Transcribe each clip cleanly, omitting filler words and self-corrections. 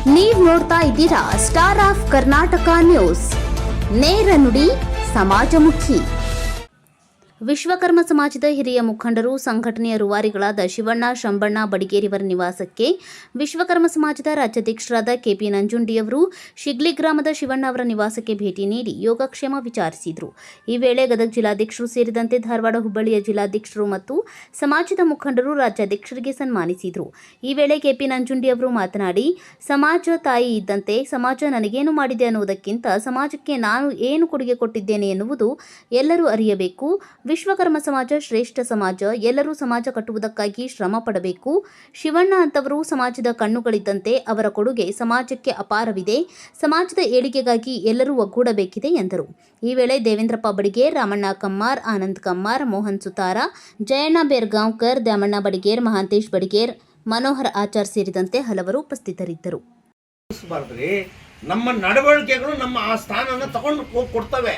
ನೀವು ನೋಡ್ತಾ ಇದ್ದೀರಾ ಸ್ಟಾರ್ ಆಫ್ ಕರ್ನಾಟಕ ನ್ಯೂಸ್, ನೇರ ನುಡಿ ಸಮಾಜಮುಖಿ. ವಿಶ್ವಕರ್ಮ ಸಮಾಜದ ಹಿರಿಯ ಮುಖಂಡರು, ಸಂಘಟನೆಯ ರೂವಾರಿಗಳಾದ ಶಿವಣ್ಣ ಶಂಬಣ್ಣ ಬಡಿಗೇರಿಯವರ ನಿವಾಸಕ್ಕೆ ವಿಶ್ವಕರ್ಮ ಸಮಾಜದ ರಾಜ್ಯಾಧ್ಯಕ್ಷರಾದ ಕೆಪಿ ನಂಜುಂಡಿಯವರು ಶಿಗ್ಲಿ ಗ್ರಾಮದ ಶಿವಣ್ಣ ಅವರ ನಿವಾಸಕ್ಕೆ ಭೇಟಿ ನೀಡಿ ಯೋಗಕ್ಷೇಮ ವಿಚಾರಿಸಿದರು. ಈ ವೇಳೆ ಗದಗ ಜಿಲ್ಲಾಧ್ಯಕ್ಷರು ಸೇರಿದಂತೆ ಧಾರವಾಡ, ಹುಬ್ಬಳ್ಳಿಯ ಜಿಲ್ಲಾಧ್ಯಕ್ಷರು ಮತ್ತು ಸಮಾಜದ ಮುಖಂಡರು ರಾಜ್ಯಾಧ್ಯಕ್ಷರಿಗೆ ಸನ್ಮಾನಿಸಿದರು. ಈ ವೇಳೆ ಕೆಪಿ ನಂಜುಂಡಿಯವರು ಮಾತನಾಡಿ, ಸಮಾಜ ತಾಯಿ ಇದ್ದಂತೆ, ಸಮಾಜ ನನಗೇನು ಮಾಡಿದೆ ಅನ್ನುವುದಕ್ಕಿಂತ ಸಮಾಜಕ್ಕೆ ನಾನು ಏನು ಕೊಡುಗೆ ಕೊಟ್ಟಿದ್ದೇನೆ ಎನ್ನುವುದು ಎಲ್ಲರೂ ಅರಿಯಬೇಕು. ವಿಶ್ವಕರ್ಮ ಸಮಾಜ ಶ್ರೇಷ್ಠ ಸಮಾಜ. ಎಲ್ಲರೂ ಸಮಾಜ ಕಟ್ಟುವುದಕ್ಕಾಗಿ ಶ್ರಮ ಪಡಬೇಕು. ಶಿವಣ್ಣ ಅಂತವರು ಸಮಾಜದ ಕಣ್ಣುಗಳಿದ್ದಂತೆ. ಅವರ ಕೊಡುಗೆ ಸಮಾಜಕ್ಕೆ ಅಪಾರವಿದೆ. ಸಮಾಜದ ಏಳಿಗೆಗಾಗಿ ಎಲ್ಲರೂ ಒಗ್ಗೂಡಬೇಕಿದೆ ಎಂದರು. ಈ ವೇಳೆ ದೇವೇಂದ್ರಪ್ಪ ಬಡಿಗೇರ್, ರಾಮಣ್ಣ ಕಮ್ಮಾರ್, ಆನಂದ್ ಕಮ್ಮಾರ್, ಮೋಹನ್ ಸುತಾರ, ಜಯಣ್ಣ ಬೇರ್ಗಾಂವ್ಕರ್, ದ್ಯಾಮಣ್ಣ ಬಡಿಗೇರ್, ಮಹಾಂತೇಶ್ ಬಡಿಗೇರ್, ಮನೋಹರ್ ಆಚಾರ್ ಸೇರಿದಂತೆ ಹಲವರು ಉಪಸ್ಥಿತರಿದ್ದರು. ನಮ್ಮ ನಡವಳಿಕೆಗಳು ನಮ್ಮ ಆ ಸ್ಥಾನನ ತಗೊಂಡು ಕೊಡ್ತವೆ.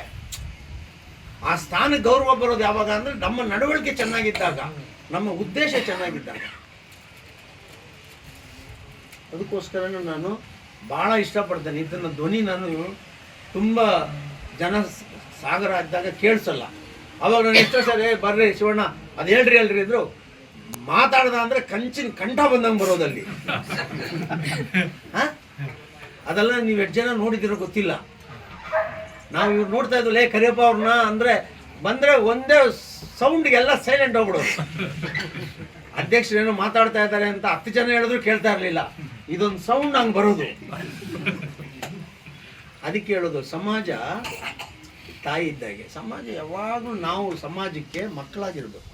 ಆ ಸ್ಥಾನ ಗೌರವ ಬರೋದು ಯಾವಾಗ ಅಂದ್ರೆ ನಮ್ಮ ನಡವಳಿಕೆ ಚೆನ್ನಾಗಿದ್ದಾಗ, ನಮ್ಮ ಉದ್ದೇಶ ಚೆನ್ನಾಗಿದ್ದಾಗ. ಅದಕ್ಕೋಸ್ಕರ ನಾನು ಬಹಳ ಇಷ್ಟಪಡ್ತೇನೆ ಇದನ್ನ. ಧ್ವನಿ ನಾನು ತುಂಬಾ ಜನ ಸಾಗರ ಇದ್ದಾಗ ಕೇಳಿಸಲ್ಲ. ಅವಾಗ ನಾನು ಎಷ್ಟೋ ಸರಿ ಬರ್ರಿ ಶಿವಣ್ಣ ಅದು ಹೇಳ್ರಿ ಇದ್ರು ಮಾತಾಡ್ದ ಅಂದ್ರೆ ಕಂಠ ಬಂದಂಗೆ ಬರೋದಲ್ಲಿ. ಅದೆಲ್ಲ ನೀವು ಎಷ್ಟು ಜನ ನೋಡಿದಿರೋ ಗೊತ್ತಿಲ್ಲ. ನಾವು ಇವ್ರು ನೋಡ್ತಾ ಇದ್ವಲ್ಲ, ಕರಿಯಪ್ಪ ಅವ್ರನ್ನ ಅಂದ್ರೆ ಬಂದ್ರೆ ಒಂದೇ ಸೌಂಡ್ಗೆ ಎಲ್ಲ ಸೈಲೆಂಟ್ ಹೋಗ್ಬಿಡೋದು. ಅಧ್ಯಕ್ಷರೇನೋ ಮಾತಾಡ್ತಾ ಇದ್ದಾರೆ ಅಂತ 10 ಜನ ಹೇಳಿದ್ರು ಕೇಳ್ತಾ ಇರ್ಲಿಲ್ಲ. ಇದೊಂದು ಸೌಂಡ್ ಹಂಗೆ ಬರೋದು. ಅದಕ್ಕೆ ಹೇಳೋದು, ಸಮಾಜ ತಾಯಿ ಇದ್ದಾಗೆ. ಸಮಾಜ ಯಾವಾಗಲೂ ನಾವು ಸಮಾಜಕ್ಕೆ ಮಕ್ಕಳಾಗಿರ್ಬೇಕು.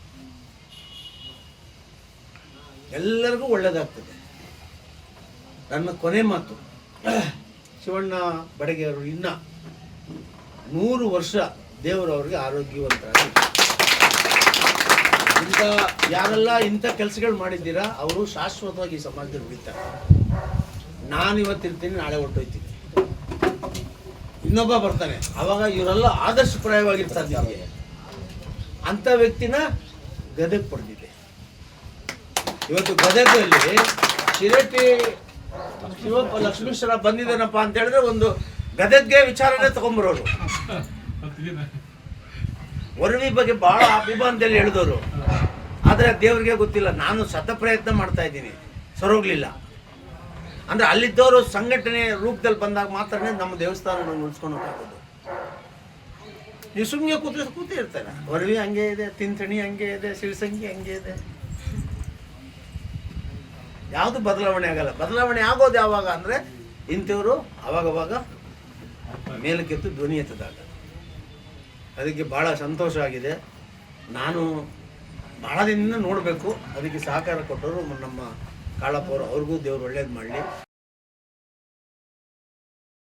ಎಲ್ಲರಿಗೂ ಒಳ್ಳೇದಾಗ್ತದೆ. ನನ್ನ ಕೊನೆ ಮಾತು, ಶಿವಣ್ಣ ಬಡಿಗೇರರು ಇನ್ನ 100 ವರ್ಷ ದೇವರವ್ರಿಗೆ ಆರೋಗ್ಯವಂತರಾಗಿ ಇಂಥ ಯಾರೆಲ್ಲ ಇಂಥ ಕೆಲಸಗಳು ಮಾಡಿದ್ದೀರಾ ಅವರು ಶಾಶ್ವತವಾಗಿ ಈ ಸಮಾಜದಲ್ಲಿ ಉಳಿತಾರೆ. ನಾನು ಇವತ್ತಿರ್ತೀನಿ, ನಾಳೆ ಹೊರಟೋಯ್ತೀನಿ, ಇನ್ನೊಬ್ಬ ಬರ್ತಾನೆ, ಅವಾಗ ಇವರೆಲ್ಲ ಆದರ್ಶಪ್ರಾಯವಾಗಿರ್ತಾರೆ. ನಿಮಗೆ ಅಂಥ ವ್ಯಕ್ತಿನ ಗದಗ ಪಡೆದಿದೆ. ಇವತ್ತು ಗದಗದಲ್ಲಿ ಶಿರಟ್ಟಿ ಶಿವಪ್ಪ ಲಕ್ಷ್ಮೀಶ್ವರ ಬಂದಿದ್ದಾನಪ್ಪ ಅಂತ ಹೇಳಿದ್ರೆ ಒಂದು ಗದಗ್ಗೆ ವಿಚಾರನೆ ತಗೊಂಡ್ಬರೋರು. ವರವಿ ಬಗ್ಗೆ ಬಹಳ ಅಭಿಮಾನದಲ್ಲಿ ಹೇಳಿದವರು. ಆದರೆ ದೇವರಿಗೆ ಗೊತ್ತಿಲ್ಲ. ನಾನು ಪ್ರಯತ್ನ ಮಾಡ್ತಾ ಇದ್ದೀನಿ, ಸರೋಗ್ಲಿಲ್ಲ. ಅಂದ್ರೆ ಅಲ್ಲಿದ್ದವರು ಸಂಘಟನೆ ರೂಪದಲ್ಲಿ ಬಂದಾಗ ಮಾತ್ರ ನಮ್ಮ ದೇವಸ್ಥಾನ ಉಳಿಸ್ಕೊಂಡು ಹೋಗೋದು. ನೀವು ಸುಮ್ಮನೆ ಕೂತೇ ಇರ್ತಾರೆ. ವರವಿ ಹಂಗೆ ಇದೆ, ತಿಂತಣಿ ಹಂಗೆ ಇದೆ, ಸಿರಿಸಂಗಿ ಹಂಗೆ ಇದೆ. ಯಾವುದು ಬದಲಾವಣೆ ಆಗಲ್ಲ. ಬದಲಾವಣೆ ಆಗೋದು ಯಾವಾಗ ಅಂದ್ರೆ ಇಂಥವರು ಅವಾಗವಾಗ ಮೇಲಕ್ಕೆತ್ತು ಧ್ವನಿ ಎತ್ತದಾಗ. ಅದಕ್ಕೆ ಬಹಳ ಸಂತೋಷ ಆಗಿದೆ. ನಾನು ಬಹಳ ದಿನದಿಂದ ನೋಡಬೇಕು. ಅದಕ್ಕೆ ಸಹಕಾರ ಕೊಟ್ಟವರು ನಮ್ಮ ಕಾಳಪ್ಪ ಅವರು, ಅವ್ರಿಗೂ ದೇವ್ರು ಒಳ್ಳೇದು ಮಾಡಲಿ.